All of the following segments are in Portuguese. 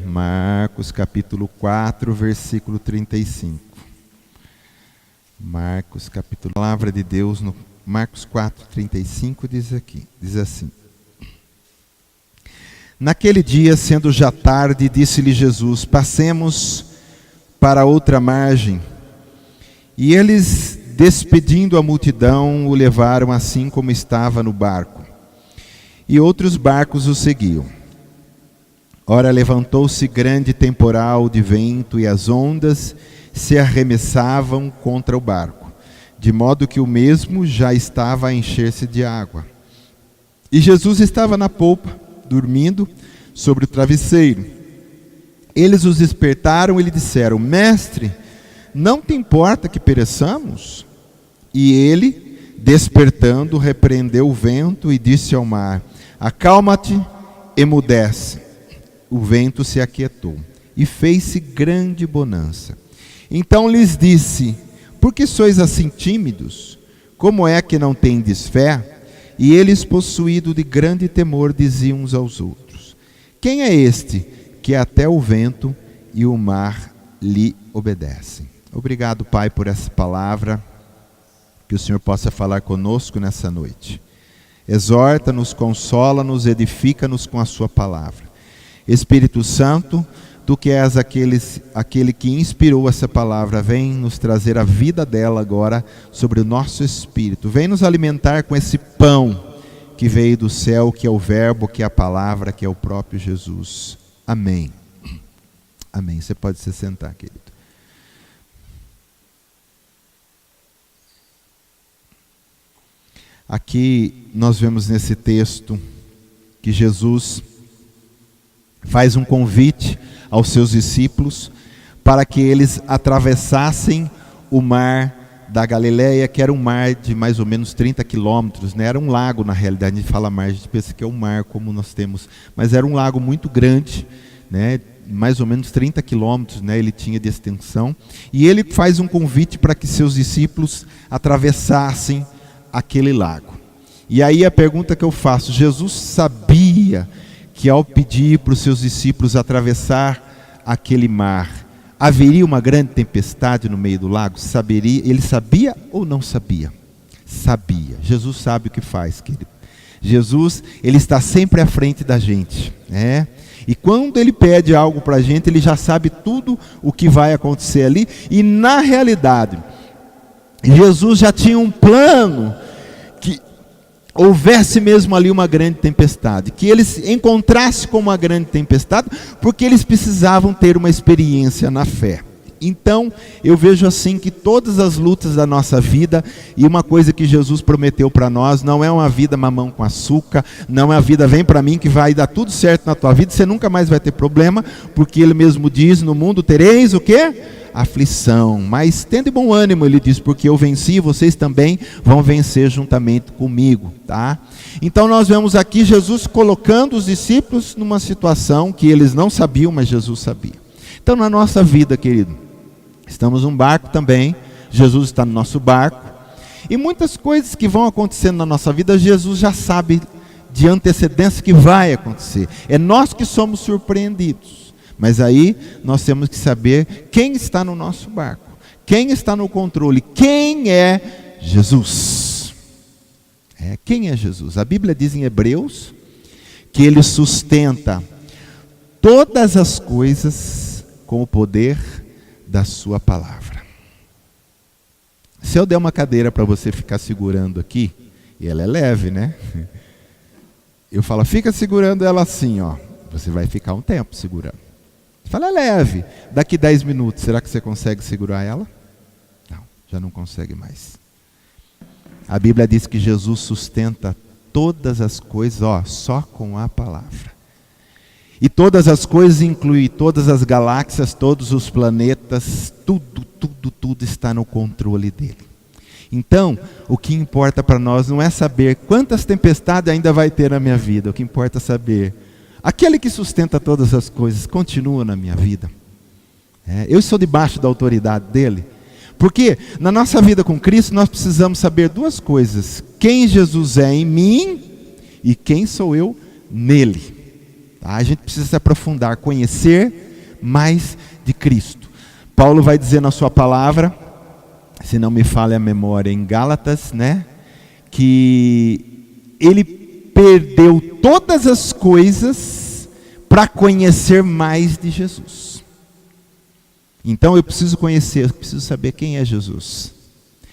Marcos capítulo 4, versículo 35. Marcos capítulo, a palavra de Deus no Marcos 4, 35 diz assim: Naquele dia, sendo já tarde, disse-lhe Jesus: Passemos para outra margem. E eles, despedindo a multidão, o levaram assim como estava no barco. E outros barcos o seguiam. Ora, levantou-se grande temporal de vento, e as ondas se arremessavam contra o barco, de modo que o mesmo já estava a encher-se de água. E Jesus estava na polpa, dormindo sobre o travesseiro. Eles os despertaram e lhe disseram: Mestre, não te importa que pereçamos? E ele, despertando, repreendeu o vento e disse ao mar: Acalma-te, emudece. O vento se aquietou e fez-se grande bonança. Então lhes disse: Por que sois assim tímidos? Como é que não tendes fé? E eles, possuídos de grande temor, diziam uns aos outros: Quem é este que até o vento e o mar lhe obedecem? Obrigado, Pai, por essa palavra. Que o Senhor possa falar conosco nessa noite. Exorta-nos, consola-nos, edifica-nos com a sua palavra. Espírito Santo, Tu que és aquele que inspirou essa palavra, vem nos trazer a vida dela agora sobre o nosso espírito. Vem nos alimentar com esse pão que veio do céu, que é o verbo, que é a palavra, que é o próprio Jesus. Amém. Amém. Você pode se sentar, querido. Aqui nós vemos nesse texto que Jesus faz um convite aos seus discípulos para que eles atravessassem o mar da Galileia, que era um mar de mais ou menos 30 quilômetros, né? Era um lago, na realidade. A gente fala mar, a gente pensa que é um mar como nós temos, mas era um lago muito grande, né? Mais ou menos 30 quilômetros, né? Ele tinha de extensão, e ele faz um convite para que seus discípulos atravessassem aquele lago. E aí a pergunta que eu faço: Jesus sabia que ao pedir para os seus discípulos atravessar aquele mar, haveria uma grande tempestade no meio do lago? Ele sabia ou não sabia? Sabia. Jesus sabe o que faz, querido. Jesus, ele está sempre à frente da gente, né? E quando ele pede algo para a gente, ele já sabe tudo o que vai acontecer ali. E na realidade, Jesus já tinha um plano que houvesse mesmo ali uma grande tempestade, que eles encontrassem com uma grande tempestade, porque eles precisavam ter uma experiência na fé. Então, eu vejo assim que todas as lutas da nossa vida, e uma coisa que Jesus prometeu para nós, não é uma vida mamão com açúcar, não é a vida vem para mim que vai dar tudo certo na tua vida, você nunca mais vai ter problema, porque ele mesmo diz: no mundo tereis o quê? Aflição, mas tende bom ânimo, ele diz, porque eu venci, vocês também vão vencer juntamente comigo, tá? Então nós vemos aqui Jesus colocando os discípulos numa situação que eles não sabiam, mas Jesus sabia. Então na nossa vida, querido, estamos num barco também, Jesus está no nosso barco, e muitas coisas que vão acontecendo na nossa vida, Jesus já sabe de antecedência que vai acontecer, é nós que somos surpreendidos. Mas aí nós temos que saber quem está no nosso barco, quem está no controle, quem é Jesus. Quem é Jesus? A Bíblia diz em Hebreus que ele sustenta todas as coisas com o poder da sua palavra. Se eu der uma cadeira para você ficar segurando aqui, e ela é leve, né? Eu falo: fica segurando ela assim, ó. Você vai ficar um tempo segurando. Fala: é leve, daqui 10 minutos, será que você consegue segurar ela? Não, já não consegue mais. A Bíblia diz que Jesus sustenta todas as coisas, ó, só com a palavra. E todas as coisas inclui todas as galáxias, todos os planetas, tudo está no controle dele. Então, o que importa para nós não é saber quantas tempestades ainda vai ter na minha vida, o que importa é saber: aquele que sustenta todas as coisas continua na minha vida. Eu estou debaixo da autoridade dele. Porque na nossa vida com Cristo nós precisamos saber duas coisas: quem Jesus é em mim e quem sou eu nele. Tá? A gente precisa se aprofundar, conhecer mais de Cristo. Paulo vai dizer na sua palavra, se não me falha a memória, em Gálatas, né, que ele perdeu todas as coisas para conhecer mais de Jesus. Então eu preciso conhecer, eu preciso saber quem é Jesus.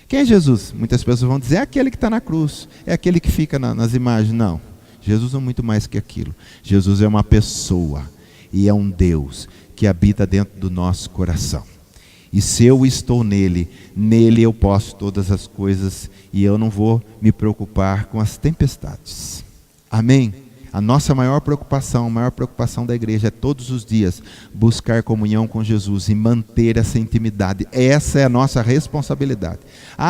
Quem é Jesus? Muitas pessoas vão dizer, é aquele que está na cruz, é aquele que fica nas imagens. Não, Jesus é muito mais que aquilo. Jesus é uma pessoa e é um Deus que habita dentro do nosso coração. E se eu estou nele eu posso todas as coisas e eu não vou me preocupar com as tempestades. Amém? A nossa maior preocupação, a maior preocupação da igreja é todos os dias buscar comunhão com Jesus e manter essa intimidade. Essa é a nossa responsabilidade.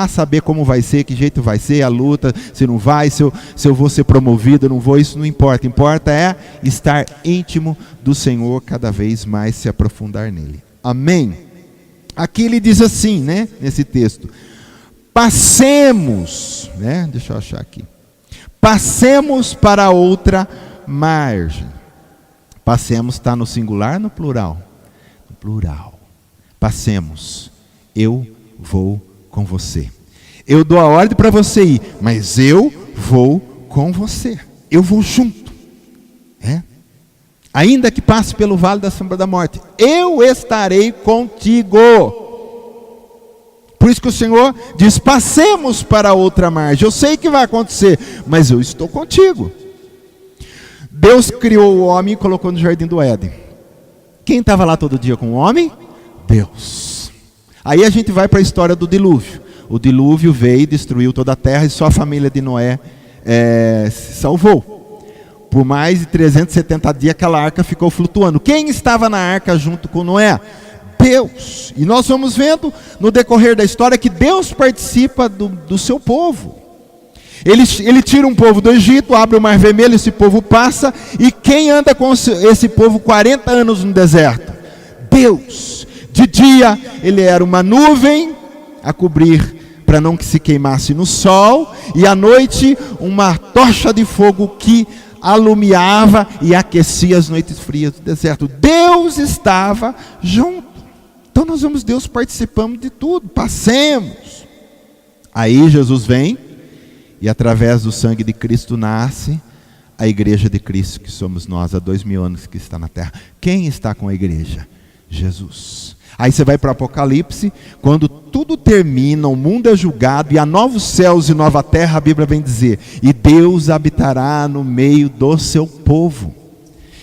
Saber como vai ser, que jeito vai ser, a luta, se não vai, se eu vou ser promovido, não vou, isso não importa. Importa é estar íntimo do Senhor, cada vez mais se aprofundar nele. Amém? Aqui ele diz assim, né, nesse texto, passemos, né, deixa eu achar aqui. Passemos para outra margem. Passemos está no singular ou no plural? No plural. Passemos. Eu vou com você. Eu dou a ordem para você ir, mas eu vou com você. Eu vou junto. Ainda que passe pelo vale da sombra da morte, eu estarei contigo. Por isso que o Senhor diz, passemos para outra margem. Eu sei que vai acontecer, mas eu estou contigo. Deus criou o homem e colocou no jardim do Éden. Quem estava lá todo dia com o homem? Deus. Aí a gente vai para a história do dilúvio. O dilúvio veio e destruiu toda a terra e só a família de Noé se salvou. Por mais de 370 dias aquela arca ficou flutuando. Quem estava na arca junto com Noé? Deus. E nós vamos vendo no decorrer da história que Deus participa do seu povo. Ele tira um povo do Egito, abre o Mar Vermelho, esse povo passa. E quem anda com esse povo 40 anos no deserto? Deus. De dia ele era uma nuvem a cobrir para não que se queimasse no sol. E à noite uma tocha de fogo que alumiava e aquecia as noites frias do deserto. Deus estava junto. Então nós vemos Deus participando de tudo. Passemos. Aí Jesus vem e através do sangue de Cristo nasce a igreja de Cristo, que somos nós há 2000 anos que está na terra. Quem está com a igreja? Jesus. Aí você vai para o Apocalipse, quando tudo termina, o mundo é julgado e há novos céus e nova terra, a Bíblia vem dizer, e Deus habitará no meio do seu povo.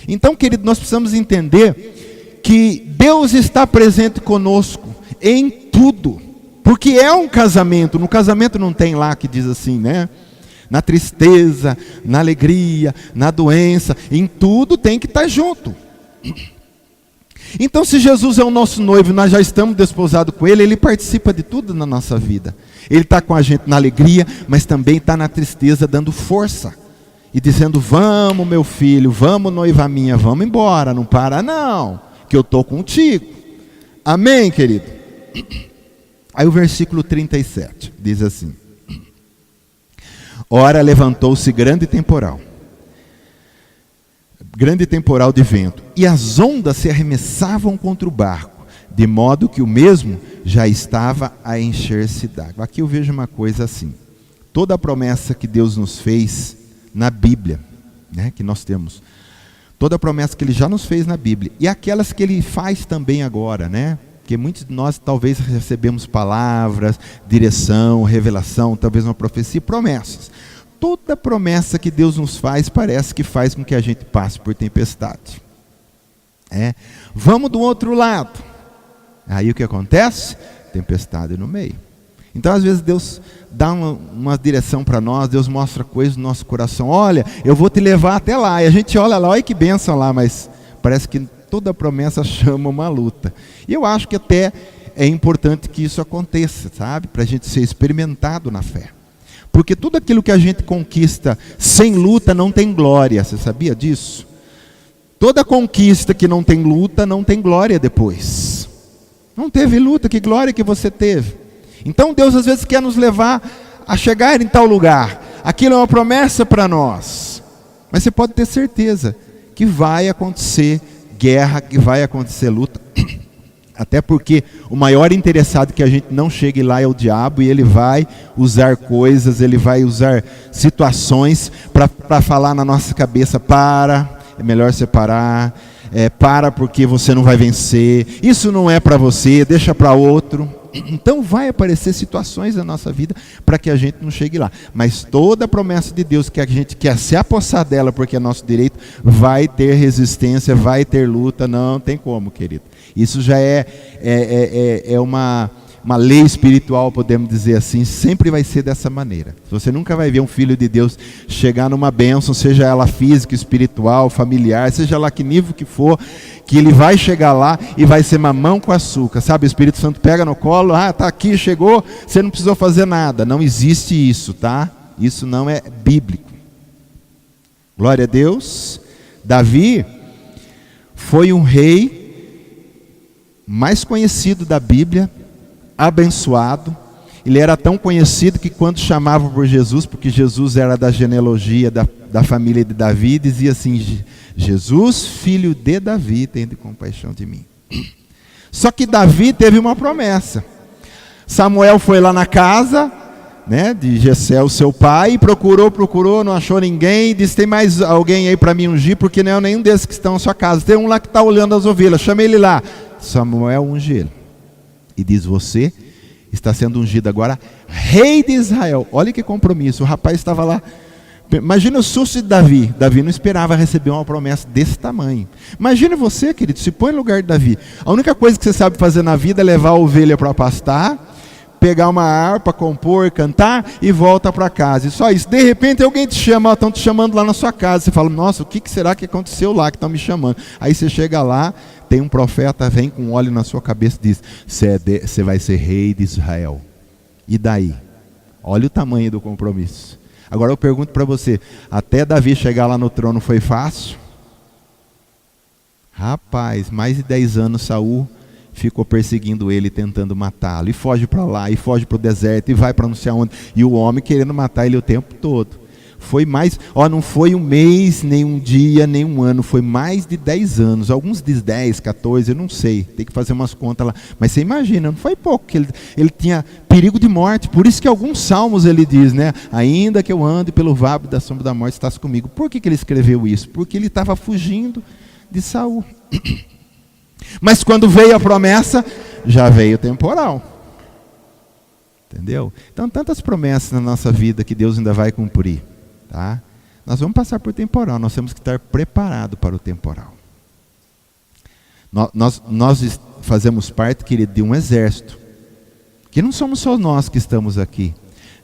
Então, querido, nós precisamos entender que Deus está presente conosco em tudo, porque é um casamento. No casamento não tem lá que diz assim, né? Na tristeza, na alegria, na doença, em tudo tem que estar junto. Então, se Jesus é o nosso noivo, nós já estamos desposados com Ele, Ele participa de tudo na nossa vida. Ele está com a gente na alegria, mas também está na tristeza, dando força. E dizendo, vamos meu filho, vamos noiva minha, vamos embora, não para não, que eu estou contigo. Amém, querido? Aí o versículo 37 diz assim, ora levantou-se grande temporal de vento, e as ondas se arremessavam contra o barco, de modo que o mesmo já estava a encher-se d'água. Aqui eu vejo uma coisa assim, toda a promessa que Deus nos fez na Bíblia, né, que nós temos, toda a promessa que Ele já nos fez na Bíblia, e aquelas que Ele faz também agora, né, porque muitos de nós talvez recebemos palavras, direção, revelação, talvez uma profecia, promessas. Toda promessa que Deus nos faz, parece que faz com que a gente passe por tempestade. Vamos do outro lado. Aí o que acontece? Tempestade no meio. Então às vezes Deus dá uma direção para nós, Deus mostra coisas no nosso coração. Olha, eu vou te levar até lá. E a gente olha lá, olha que bênção lá, mas parece que toda promessa chama uma luta. E eu acho que até é importante que isso aconteça, sabe? Para a gente ser experimentado na fé. Porque tudo aquilo que a gente conquista sem luta não tem glória. Você sabia disso? Toda conquista que não tem luta, não tem glória depois. Não teve luta, que glória que você teve? Então Deus às vezes quer nos levar a chegar em tal lugar. Aquilo é uma promessa para nós. Mas você pode ter certeza que vai acontecer guerra, que vai acontecer luta. Até porque o maior interessado que a gente não chegue lá é o diabo, e ele vai usar coisas, ele vai usar situações para falar na nossa cabeça: é melhor separar, para porque você não vai vencer, isso não é para você, deixa para outro. Então vai aparecer situações na nossa vida para que a gente não chegue lá. Mas toda a promessa de Deus que a gente quer se apossar dela porque é nosso direito, vai ter resistência, vai ter luta, não tem como, querido. Isso já é uma lei espiritual, podemos dizer assim, sempre vai ser dessa maneira. Você nunca vai ver um filho de Deus chegar numa bênção, seja ela física, espiritual, familiar, seja lá que nível que for, que ele vai chegar lá e vai ser mamão com açúcar, sabe? O Espírito Santo pega no colo, tá aqui, chegou, você não precisou fazer nada. Não existe isso, tá? Isso não é bíblico. Glória a Deus. Davi foi um rei mais conhecido da Bíblia, abençoado. Ele era tão conhecido que quando chamavam por Jesus, porque Jesus era da genealogia da família de Davi, dizia assim: Jesus, filho de Davi, tenha compaixão de mim. Só que Davi teve uma promessa. Samuel foi lá na casa, né, de Jessé, o seu pai, procurou, não achou ninguém, disse: tem mais alguém aí para me ungir, porque não é nenhum desses que estão na sua casa, tem um lá que está olhando as ovelhas, chama ele lá. Samuel unge ele e diz: você está sendo ungido agora rei de Israel. Olha que compromisso. O rapaz estava lá. Imagina o susto de Davi. Davi não esperava receber uma promessa desse tamanho. Imagina você, querido, se põe no lugar de Davi. A única coisa que você sabe fazer na vida é levar a ovelha para pastar, pegar uma harpa, compor, cantar e volta para casa. E só isso. De repente alguém te chama, estão te chamando lá na sua casa. Você fala: nossa, o que será que aconteceu lá que estão me chamando? Aí você chega lá, tem um profeta, vem com óleo na sua cabeça e diz: você vai ser rei de Israel. E daí? Olha o tamanho do compromisso. Agora eu pergunto para você: até Davi chegar lá no trono foi fácil? Rapaz, mais de 10 anos Saul ficou perseguindo ele, tentando matá-lo. E foge para lá, e foge para o deserto, e vai para não sei aonde. E o homem querendo matar ele o tempo todo. Foi mais, não foi um mês, nem um dia, nem um ano, foi mais de 10 anos. Alguns dizem 10, 14, eu não sei, tem que fazer umas contas lá. Mas você imagina, não foi pouco, que ele tinha perigo de morte. Por isso que alguns salmos ele diz, né? Ainda que eu ande pelo vale da sombra da morte, estás comigo. Por que ele escreveu isso? Porque ele estava fugindo de Saul. Mas quando veio a promessa, já veio o temporal. Entendeu? Então, tantas promessas na nossa vida que Deus ainda vai cumprir. Tá? Nós vamos passar por temporal, nós temos que estar preparados para o temporal. Nós fazemos parte, querido, de um exército, que não somos só nós que estamos aqui,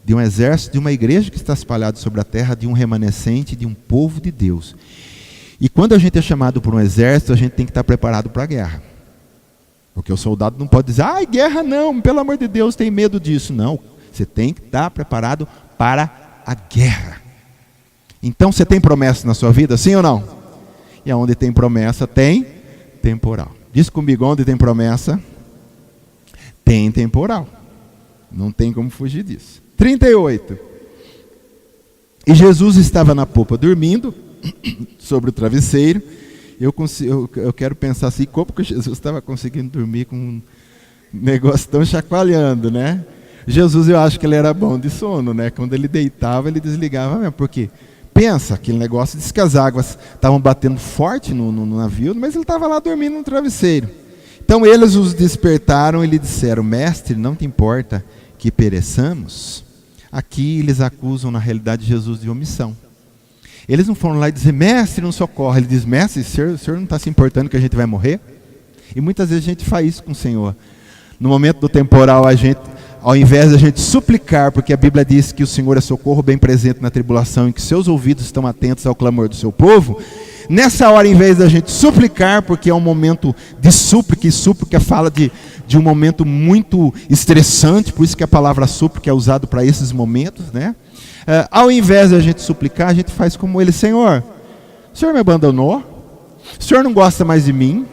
de um exército, de uma igreja que está espalhada sobre a terra, de um remanescente, de um povo de Deus. E quando a gente é chamado por um exército, a gente tem que estar preparado para a guerra. Porque o soldado não pode dizer: guerra não, pelo amor de Deus, tem medo disso. Não, você tem que estar preparado para a guerra. Então você tem promessa na sua vida, sim ou não? E onde tem promessa, tem temporal. Diz comigo: onde tem promessa, tem temporal. Não tem como fugir disso. 38. E Jesus estava na popa dormindo, sobre o travesseiro. Eu quero pensar assim: como que Jesus estava conseguindo dormir com um negócio tão chacoalhando, né? Jesus, eu acho que ele era bom de sono, né? Quando ele deitava, ele desligava mesmo, porque pensa, aquele negócio diz que as águas estavam batendo forte no navio, mas ele estava lá dormindo no travesseiro. Então eles os despertaram e lhe disseram: mestre, não te importa que pereçamos? Aqui eles acusam, na realidade, Jesus de omissão. Eles não foram lá e dizer: mestre, não socorre. Ele diz: mestre, o senhor não está se importando que a gente vai morrer? E muitas vezes a gente faz isso com o Senhor. No momento do temporal, a gente, ao invés de a gente suplicar, porque a Bíblia diz que o Senhor é socorro bem presente na tribulação e que seus ouvidos estão atentos ao clamor do seu povo, nessa hora, em vez da gente suplicar, porque é um momento de súplica, e súplica fala de um momento muito estressante, por isso que a palavra súplica é usada para esses momentos, né? Ao invés de a gente suplicar, a gente faz como ele: Senhor, o Senhor me abandonou? O Senhor não gosta mais de mim?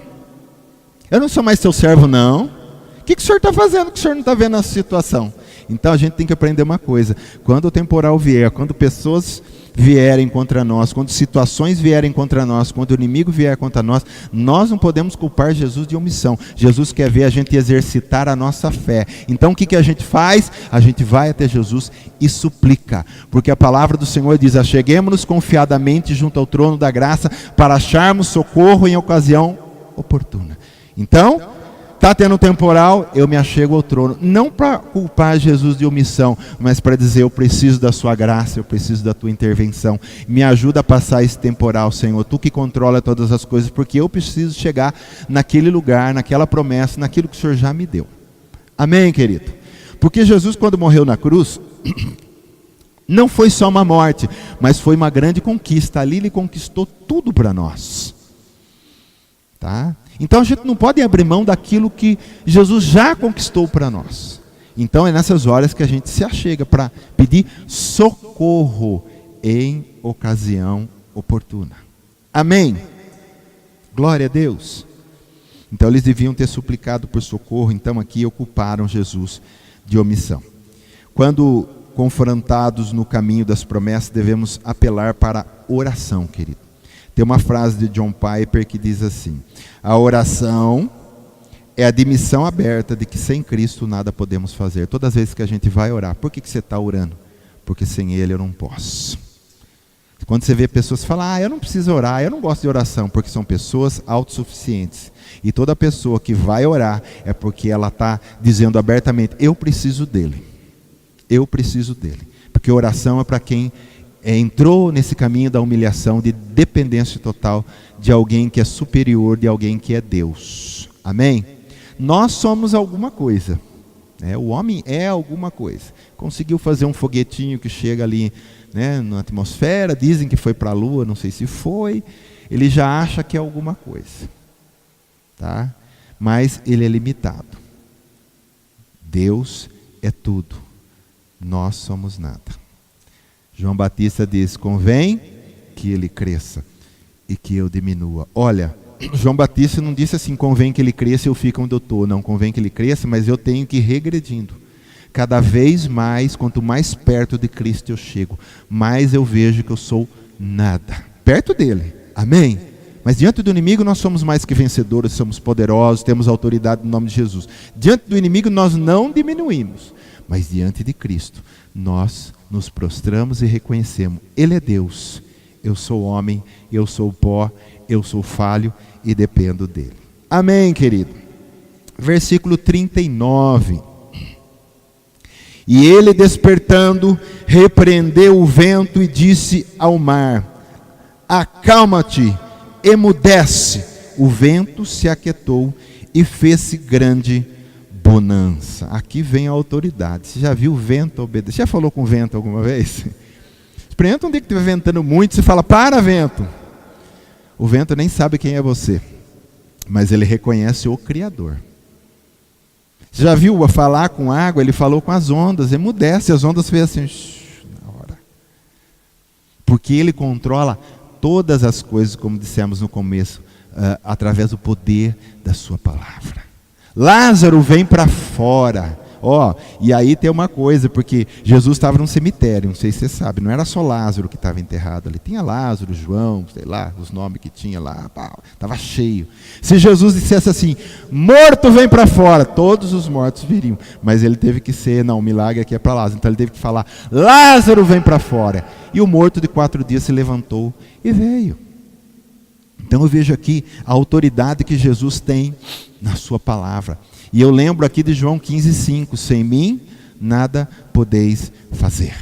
Eu não sou mais teu servo, não. O que o senhor está fazendo que o senhor não está vendo a situação? Então a gente tem que aprender uma coisa: quando o temporal vier, quando pessoas vierem contra nós, quando situações vierem contra nós, quando o inimigo vier contra nós, nós não podemos culpar Jesus de omissão. Jesus quer ver a gente exercitar a nossa fé. Então o que a gente faz? A gente vai até Jesus e suplica, porque a palavra do Senhor diz: acheguemo-nos confiadamente junto ao trono da graça, para acharmos socorro em ocasião oportuna. Então, está tendo um temporal, eu me achego ao trono, não para culpar Jesus de omissão, mas para dizer: eu preciso da sua graça, eu preciso da tua intervenção, me ajuda a passar esse temporal, Senhor, tu que controla todas as coisas, porque eu preciso chegar naquele lugar, naquela promessa, naquilo que o Senhor já me deu. Amém, querido? Porque Jesus, quando morreu na cruz, não foi só uma morte, mas foi uma grande conquista. Ali Ele conquistou tudo para nós, tá? Então a gente não pode abrir mão daquilo que Jesus já conquistou para nós. Então é nessas horas que a gente se achega para pedir socorro em ocasião oportuna. Amém? Glória a Deus. Então eles deviam ter suplicado por socorro, então aqui ocuparam Jesus de omissão. Quando confrontados no caminho das promessas, devemos apelar para a oração, querido. Tem uma frase de John Piper que diz assim: a oração é a admissão aberta de que sem Cristo nada podemos fazer. Todas as vezes que a gente vai orar, por que você está orando? Porque sem Ele eu não posso. Quando você vê pessoas falar: eu não preciso orar, eu não gosto de oração, porque são pessoas autossuficientes. E toda pessoa que vai orar é porque ela está dizendo abertamente: eu preciso dele. Eu preciso dele. Porque oração é para quem entrou nesse caminho da humilhação, de dependência total de alguém que é superior, de alguém que é Deus. Amém? Nós somos alguma coisa, né? O homem é alguma coisa. Conseguiu fazer um foguetinho que chega ali, né, na atmosfera, dizem que foi para a Lua, não sei se foi. Ele já acha que é alguma coisa, tá? Mas ele é limitado. Deus é tudo, nós somos nada. João Batista diz: convém que ele cresça e que eu diminua. Olha, João Batista não disse assim: convém que ele cresça e eu fique onde eu estou. Não, convém que ele cresça, mas eu tenho que ir regredindo. Cada vez mais, quanto mais perto de Cristo eu chego, mais eu vejo que eu sou nada. Perto dele, amém? Mas diante do inimigo nós somos mais que vencedores, somos poderosos, temos autoridade no nome de Jesus. Diante do inimigo nós não diminuímos, mas diante de Cristo nós nos prostramos e reconhecemos: Ele é Deus, eu sou homem, eu sou pó, eu sou falho e dependo dele. Amém, querido? Versículo 39. E ele, despertando, repreendeu o vento e disse ao mar: acalma-te, emudece. O vento se aquietou e fez-se grande bonança. Aqui vem a autoridade. Você já viu o vento obedecer? Já falou com o vento alguma vez? Experimenta um dia que estiver ventando muito, você fala: para, vento. O vento nem sabe quem é você, mas ele reconhece o Criador. Você já viu falar com água? Ele falou com as ondas, emudece. As ondas fez assim, na hora. Porque ele controla todas as coisas, como dissemos no começo, através do poder da sua palavra. Lázaro, vem para fora. E aí tem uma coisa, porque Jesus estava num cemitério, não sei se você sabe, não era só Lázaro que estava enterrado ali, tinha Lázaro, João, sei lá, os nomes que tinha lá, estava cheio. Se Jesus dissesse assim: morto, vem para fora, todos os mortos viriam, mas ele teve que ser: não, o milagre aqui é para Lázaro, então ele teve que falar: Lázaro, vem para fora. E o morto de 4 dias se levantou e veio. Então eu vejo aqui a autoridade que Jesus tem na sua palavra. E eu lembro aqui de João 15,5: sem mim nada podeis fazer.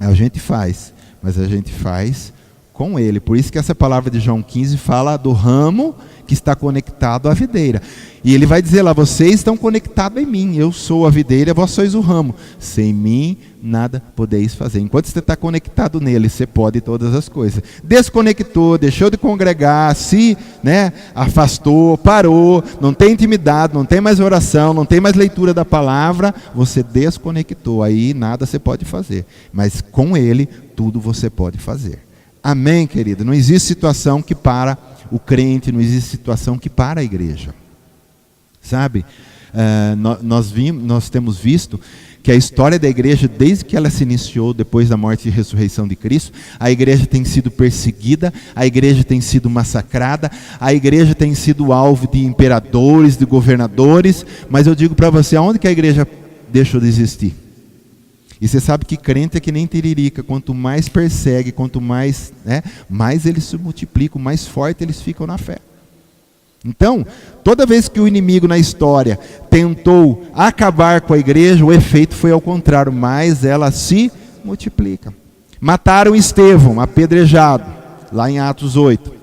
A gente faz, mas a gente faz com Ele. Por isso que essa palavra de João 15 fala do ramo que está conectado à videira. E ele vai dizer lá: vocês estão conectados em mim, eu sou a videira, vós sois o ramo. Sem mim nada podeis fazer. Enquanto você está conectado nele, você pode todas as coisas. Desconectou, deixou de congregar, se afastou, parou, não tem intimidade, não tem mais oração, não tem mais leitura da palavra, você desconectou, aí nada você pode fazer. Mas com ele, tudo você pode fazer. Amém, querido? Não existe situação que para o crente, não existe situação que para a igreja. Sabe? Nós temos visto que a história da igreja, desde que ela se iniciou depois da morte e ressurreição de Cristo, a igreja tem sido perseguida, a igreja tem sido massacrada, a igreja tem sido alvo de imperadores, de governadores, mas eu digo para você, aonde que a igreja deixou de existir? E você sabe que crente é que nem tiririca, quanto mais persegue, quanto mais, mais eles se multiplicam, mais forte eles ficam na fé. Então, toda vez que o inimigo na história tentou acabar com a igreja, o efeito foi ao contrário, mais ela se multiplica. Mataram Estevão, apedrejado, lá em Atos 8.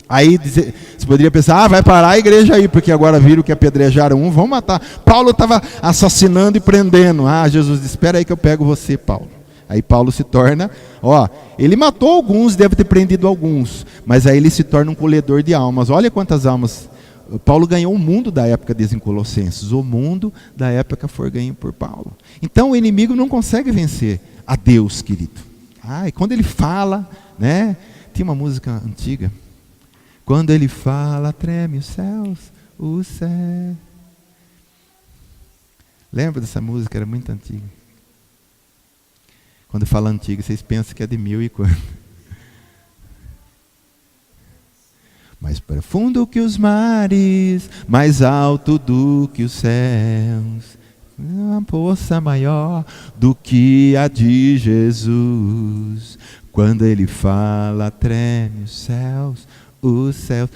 Aí você poderia pensar, vai parar a igreja aí, porque agora viram que apedrejaram um, vão matar. Paulo estava assassinando e prendendo. Jesus disse, espera aí que eu pego você, Paulo. Aí Paulo se torna, ele matou alguns, deve ter prendido alguns, mas aí ele se torna um colhedor de almas. Olha quantas almas. Paulo ganhou o mundo da época, diz em Colossenses. O mundo da época foi ganho por Paulo. Então o inimigo não consegue vencer a Deus, querido. E quando ele fala, tinha uma música antiga. Quando ele fala, treme os céus, o céu. Lembra dessa música? Era muito antiga. Quando fala antigo, vocês pensam que é de 1000 e quanto. Mais profundo que os mares, mais alto do que os céus, uma poça maior do que a de Jesus. Quando ele fala, treme os céus, os céus.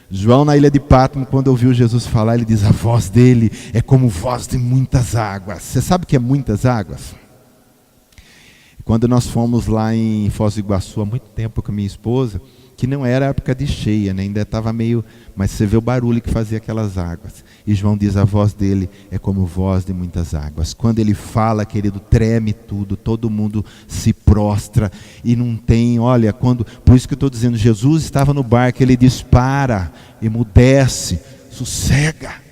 João, na ilha de Patmos, quando ouviu Jesus falar, ele diz, a voz dele é como voz de muitas águas. Você sabe o que é muitas águas? Quando nós fomos lá em Foz do Iguaçu, há muito tempo com a minha esposa, que não era época de cheia, ainda estava meio... Mas você vê o barulho que fazia aquelas águas. E João diz, a voz dele é como voz de muitas águas. Quando ele fala, querido, treme tudo, todo mundo se prostra. E não tem, por isso que eu estou dizendo, Jesus estava no barco, ele diz, para, emudece, sossega.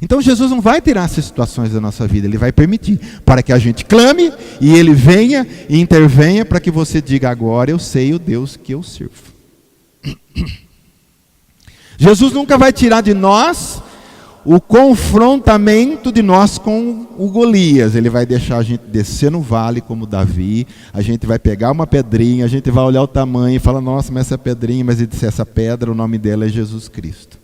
Então Jesus não vai tirar essas situações da nossa vida, ele vai permitir, para que a gente clame, e ele venha e intervenha, para que você diga, agora eu sei o Deus que eu sirvo. Jesus nunca vai tirar de nós o confrontamento de nós com o Golias. Ele vai deixar a gente descer no vale como Davi, a gente vai pegar uma pedrinha, a gente vai olhar o tamanho e falar, nossa, mas essa pedrinha, mas ele disse, essa pedra, o nome dela é Jesus Cristo.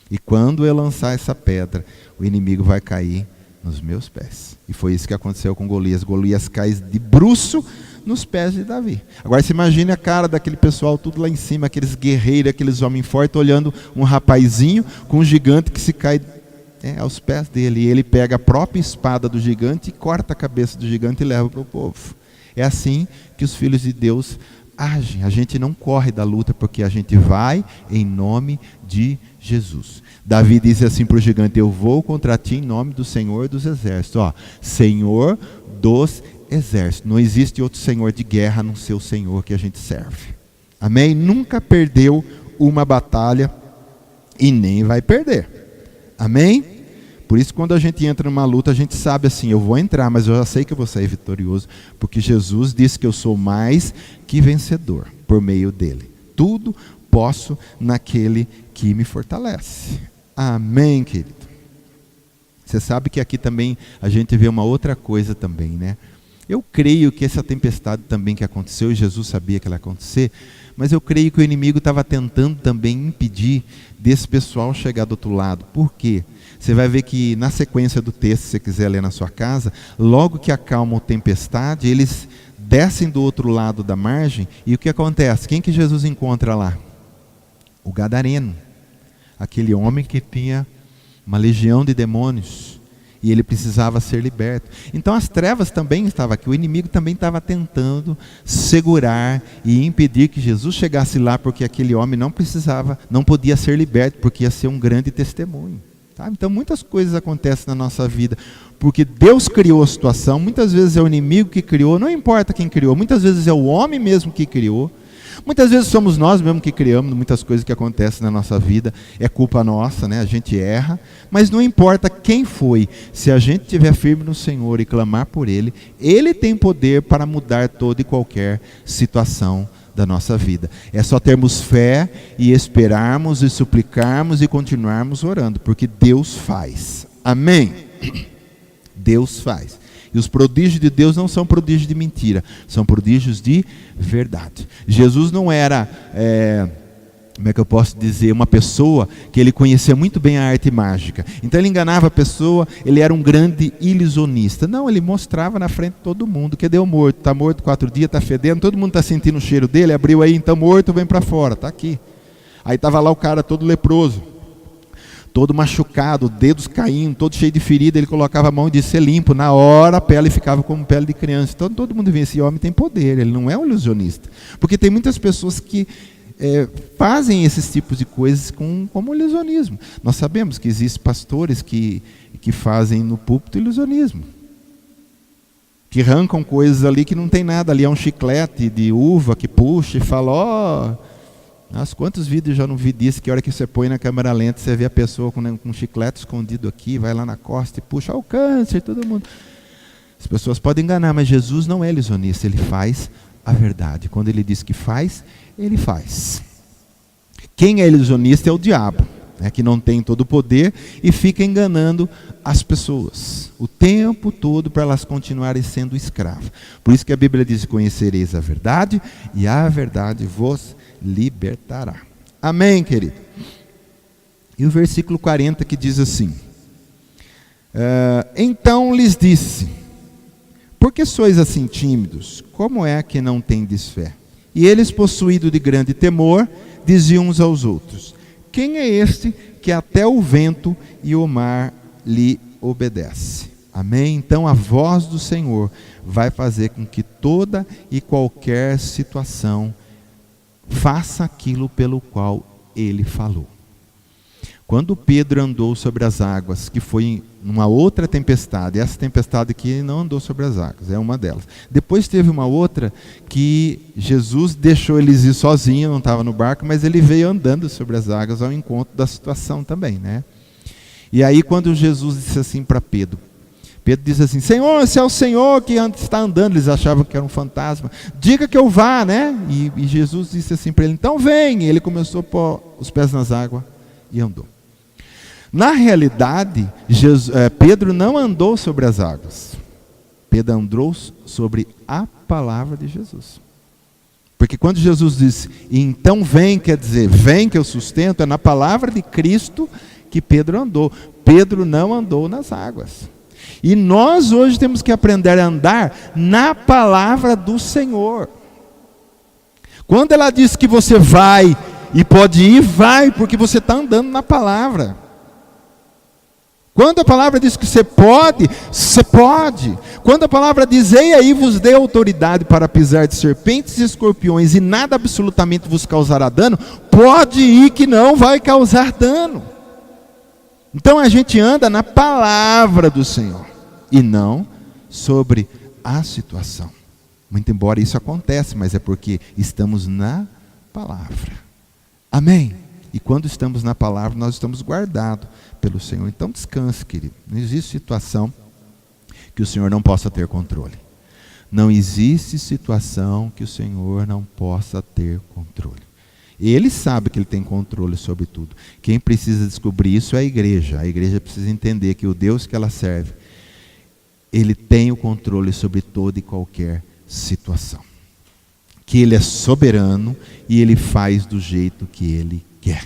E quando eu lançar essa pedra, o inimigo vai cair nos meus pés. E foi isso que aconteceu com Golias. Golias cai de bruço nos pés de Davi. Agora você imagine a cara daquele pessoal tudo lá em cima, aqueles guerreiros, aqueles homens fortes, olhando um rapazinho com um gigante que se cai aos pés dele. E ele pega a própria espada do gigante e corta a cabeça do gigante e leva para o povo. É assim que os filhos de Deus agem. A gente não corre da luta, porque a gente vai em nome de Jesus. Davi disse assim para o gigante, eu vou contra ti em nome do Senhor dos Exércitos. Senhor dos Exércitos. Não existe outro Senhor de guerra a não ser o Senhor que a gente serve. Amém? Nunca perdeu uma batalha e nem vai perder. Amém? Por isso, quando a gente entra numa luta, a gente sabe assim, eu vou entrar, mas eu já sei que eu vou sair vitorioso, porque Jesus disse que eu sou mais que vencedor por meio dele. Tudo posso naquele que me fortalece. Amém, querido? Você sabe que aqui também a gente vê uma outra coisa também, Eu creio que essa tempestade também que aconteceu, e Jesus sabia que ela ia acontecer, mas eu creio que o inimigo estava tentando também impedir desse pessoal chegar do outro lado. Por quê? Você vai ver que na sequência do texto, se você quiser ler na sua casa, logo que acalma a tempestade, eles descem do outro lado da margem, e o que acontece? Quem que Jesus encontra lá? O gadareno, aquele homem que tinha uma legião de demônios, e ele precisava ser liberto. Então as trevas também estavam aqui, o inimigo também estava tentando segurar e impedir que Jesus chegasse lá, porque aquele homem não podia ser liberto, porque ia ser um grande testemunho. Tá? Então muitas coisas acontecem na nossa vida, porque Deus criou a situação, muitas vezes é o inimigo que criou, não importa quem criou, muitas vezes é o homem mesmo que criou, muitas vezes somos nós mesmo que criamos muitas coisas que acontecem na nossa vida, é culpa nossa, a gente erra, mas não importa quem foi, se a gente estiver firme no Senhor e clamar por Ele, Ele tem poder para mudar toda e qualquer situação da nossa vida. É só termos fé e esperarmos e suplicarmos e continuarmos orando, porque Deus faz. Amém? Deus faz. E os prodígios de Deus não são prodígios de mentira, são prodígios de verdade. Jesus não era, como é que eu posso dizer, uma pessoa que ele conhecia muito bem a arte mágica. Então ele enganava a pessoa, ele era um grande ilusionista. Não, ele mostrava na frente de todo mundo, que deu morto, está morto 4 dias, está fedendo, todo mundo está sentindo o cheiro dele, abriu aí, então morto, vem para fora, está aqui. Aí estava lá o cara todo leproso, todo machucado, dedos caindo, todo cheio de ferida, ele colocava a mão e disse, ser limpo. Na hora a pele ficava como pele de criança. Então todo mundo vê, esse homem tem poder, ele não é um ilusionista. Porque tem muitas pessoas que fazem esses tipos de coisas como ilusionismo. Nós sabemos que existem pastores que fazem no púlpito ilusionismo. Que arrancam coisas ali que não tem nada, ali é um chiclete de uva que puxa e fala, nossa, quantos vídeos já não vi disso, que a hora que você põe na câmera lenta, você vê a pessoa com um chiclete escondido aqui, vai lá na costa e puxa, o câncer, todo mundo. As pessoas podem enganar, mas Jesus não é ilusionista, ele faz a verdade. Quando ele diz que faz, ele faz. Quem é ilusionista é o diabo, que não tem todo o poder e fica enganando as pessoas o tempo todo para elas continuarem sendo escravas. Por isso que a Bíblia diz, conhecereis a verdade e a verdade vos libertará. Amém, querido? E o versículo 40 que diz assim, então lhes disse, por que sois assim tímidos? Como é que não tendes fé? E eles, possuídos de grande temor, diziam uns aos outros, quem é este que até o vento e o mar lhe obedece? Amém? Então a voz do Senhor vai fazer com que toda e qualquer situação faça aquilo pelo qual ele falou. Quando Pedro andou sobre as águas, que foi numa outra tempestade, essa tempestade aqui não andou sobre as águas, é uma delas. Depois teve uma outra que Jesus deixou eles ir sozinhos, não estava no barco, mas ele veio andando sobre as águas ao encontro da situação também, né? E aí quando Jesus disse assim para Pedro, Pedro disse assim, Senhor, se é o Senhor que está andando, eles achavam que era um fantasma, diga que eu vá, né? E Jesus disse assim para ele, então vem. E ele começou a pôr os pés nas águas e andou. Na realidade, Pedro não andou sobre as águas. Pedro andou sobre a palavra de Jesus. Porque quando Jesus disse, então vem, quer dizer, vem que eu sustento, é na palavra de Cristo que Pedro andou. Pedro não andou nas águas. E nós hoje temos que aprender a andar na palavra do Senhor. Quando ela diz que você vai e pode ir, vai, porque você está andando na palavra. Quando a palavra diz que você pode, você pode. Quando a palavra diz, ei aí vos dei autoridade para pisar de serpentes e escorpiões e nada absolutamente vos causará dano, pode ir que não vai causar dano. Então a gente anda na palavra do Senhor e não sobre a situação. Muito embora isso aconteça, mas é porque estamos na palavra. Amém? E quando estamos na palavra, nós estamos guardados pelo Senhor. Então descanse, querido. Não existe situação que o Senhor não possa ter controle. Não existe situação que o Senhor não possa ter controle. Ele sabe que Ele tem controle sobre tudo. Quem precisa descobrir isso é a igreja. A igreja precisa entender que o Deus que ela serve, Ele tem o controle sobre toda e qualquer situação. Que Ele é soberano e Ele faz do jeito que Ele quer.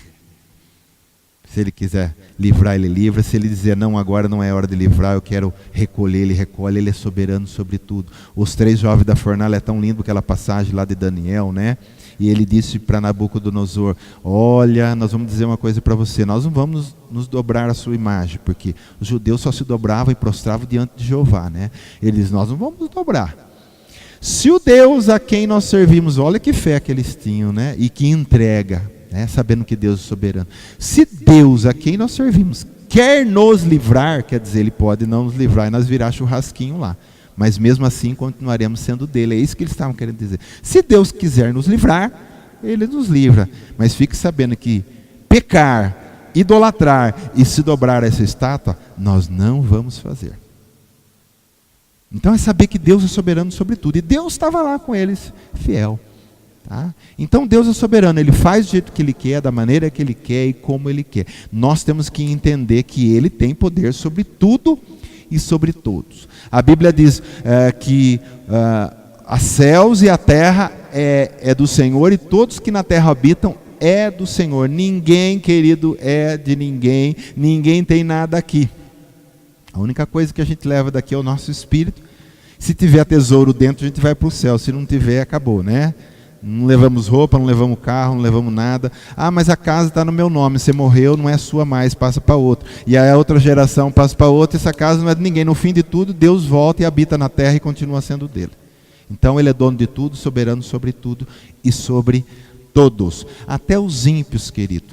Se Ele quiser livrar, Ele livra. Se Ele dizer, não, agora não é hora de livrar, eu quero recolher, Ele recolhe. Ele é soberano sobre tudo. Os 3 jovens da fornalha, é tão lindo aquela passagem lá de Daniel, né? E ele disse para Nabucodonosor, olha, nós vamos dizer uma coisa para você, nós não vamos nos dobrar a sua imagem, porque os judeus só se dobravam e prostravam diante de Jeová, né? Ele diz, nós não vamos nos dobrar. Se o Deus a quem nós servimos, olha que fé que eles tinham, né? E que entrega, né? Sabendo que Deus é soberano. Se Deus a quem nós servimos quer nos livrar, quer dizer, Ele pode não nos livrar e nós virar churrasquinho lá. Mas mesmo assim continuaremos sendo dele. É isso que eles estavam querendo dizer. Se Deus quiser nos livrar, Ele nos livra. Mas fique sabendo que pecar, idolatrar e se dobrar a essa estátua, nós não vamos fazer. Então é saber que Deus é soberano sobre tudo. E Deus estava lá com eles, fiel. Tá? Então Deus é soberano. Ele faz do jeito que Ele quer, da maneira que Ele quer e como Ele quer. Nós temos que entender que Ele tem poder sobre tudo e sobre todos. A Bíblia diz que os céus e a terra é do Senhor, e todos que na terra habitam é do Senhor. Ninguém, querido, é de ninguém, ninguém tem nada aqui. A única coisa que a gente leva daqui é o nosso espírito. Se tiver tesouro dentro, a gente vai para o céu. Se não tiver, acabou, né? Não levamos roupa, não levamos carro, não levamos nada. Ah, mas a casa está no meu nome, você morreu, não é sua mais, passa para outro. E aí a outra geração passa para outra, essa casa não é de ninguém. No fim de tudo, Deus volta e habita na terra e continua sendo dele. Então ele é dono de tudo, soberano sobre tudo e sobre todos. Até os ímpios, querido.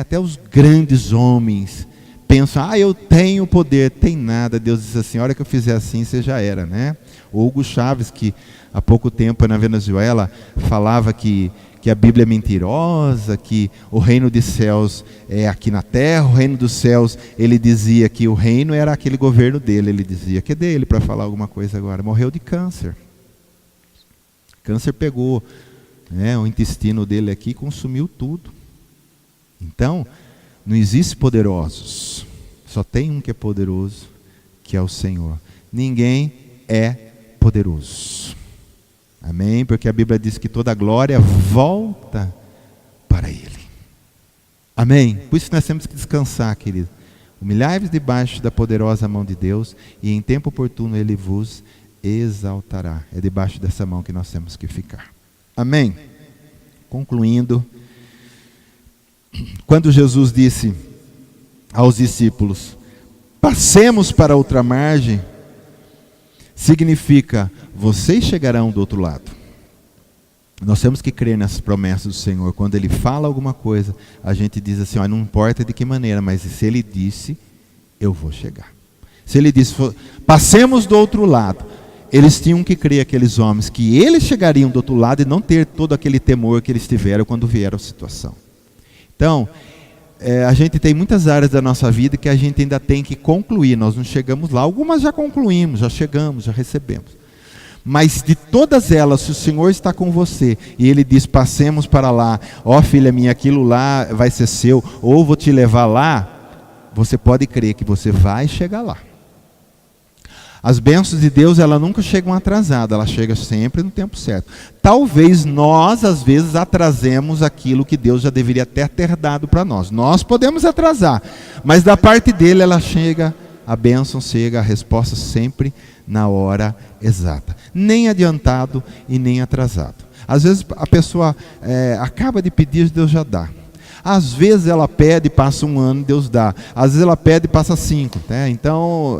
Até os grandes homens pensam, eu tenho poder. Tem nada. Deus diz assim, a hora que eu fizer assim, você já era, né? O Hugo Chávez, que há pouco tempo na Venezuela falava que a Bíblia é mentirosa, que o reino dos céus é aqui na terra, o reino dos céus, ele dizia que o reino era aquele governo dele, ele dizia que é dele para falar alguma coisa agora. Morreu de câncer. Câncer pegou, o intestino dele aqui, consumiu tudo. Então, não existe poderosos, só tem um que é poderoso, que é o Senhor. Ninguém é poderoso. Amém? Porque a Bíblia diz que toda a glória volta para Ele. Amém? Por isso nós temos que descansar, querido. Humilhai-vos debaixo da poderosa mão de Deus, e em tempo oportuno Ele vos exaltará. É debaixo dessa mão que nós temos que ficar. Amém? Concluindo, quando Jesus disse aos discípulos, passemos para outra margem, significa, vocês chegarão do outro lado. Nós temos que crer nessas promessas do Senhor. Quando Ele fala alguma coisa, a gente diz assim, não importa de que maneira, mas se Ele disse, eu vou chegar. Se Ele disse, passemos do outro lado, eles tinham que crer, aqueles homens, que eles chegariam do outro lado e não ter todo aquele temor que eles tiveram quando vieram a situação. Então, a gente tem muitas áreas da nossa vida que a gente ainda tem que concluir. Nós não chegamos lá. Algumas já concluímos, já chegamos, já recebemos. Mas de todas elas, se o Senhor está com você e Ele diz, passemos para lá, filha minha, aquilo lá vai ser seu, ou vou te levar lá, você pode crer que você vai chegar lá. As bênçãos de Deus, elas nunca chegam atrasadas, elas chegam sempre no tempo certo. Talvez nós, às vezes, atrasemos aquilo que Deus já deveria até ter dado para nós. Nós podemos atrasar, mas da parte dele ela chega, a bênção chega, a resposta sempre na hora exata. Nem adiantado e nem atrasado. Às vezes a pessoa acaba de pedir, Deus já dá. Às vezes ela pede, passa um ano, Deus dá. Às vezes ela pede, passa 5. Né? Então,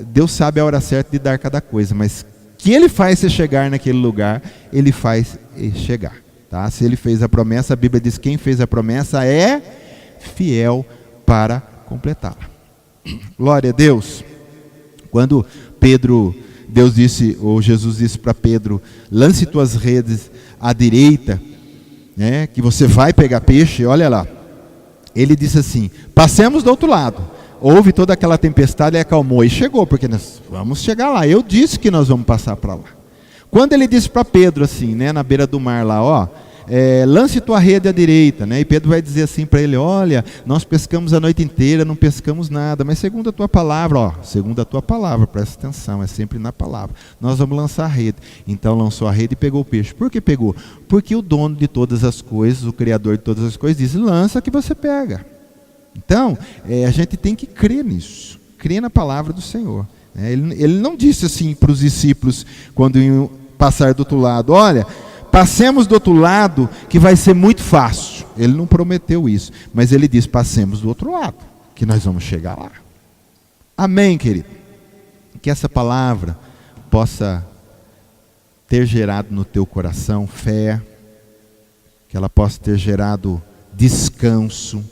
Deus sabe a hora certa de dar cada coisa. Mas que Ele faz você chegar naquele lugar, Ele faz chegar. Tá? Se Ele fez a promessa, a Bíblia diz que quem fez a promessa é fiel para completá-la. Glória a Deus. Quando Deus disse, ou Jesus disse para Pedro, lance tuas redes à direita, que você vai pegar peixe, olha lá. Ele disse assim, passemos do outro lado. Houve toda aquela tempestade e acalmou. E chegou, porque nós vamos chegar lá. Eu disse que nós vamos passar para lá. Quando ele disse para Pedro assim, na beira do mar lá, lance tua rede à direita, e Pedro vai dizer assim para ele, olha, nós pescamos a noite inteira, não pescamos nada, mas segundo a tua palavra, segundo a tua palavra, presta atenção, é sempre na palavra, nós vamos lançar a rede. Então lançou a rede e pegou o peixe. Por que pegou? Porque o dono de todas as coisas, o Criador de todas as coisas, diz, lança que você pega. Então, a gente tem que crer nisso, crer na palavra do Senhor. Ele não disse assim para os discípulos, quando iam passar do outro lado, olha, passemos do outro lado que vai ser muito fácil. Ele não prometeu isso, mas ele diz, passemos do outro lado, que nós vamos chegar lá. Amém, querido? Que essa palavra possa ter gerado no teu coração fé, que ela possa ter gerado descanso,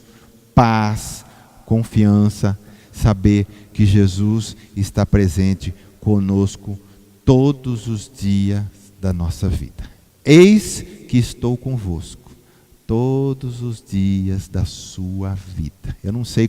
paz, confiança, saber que Jesus está presente conosco todos os dias da nossa vida. Eis que estou convosco todos os dias da sua vida. Eu não sei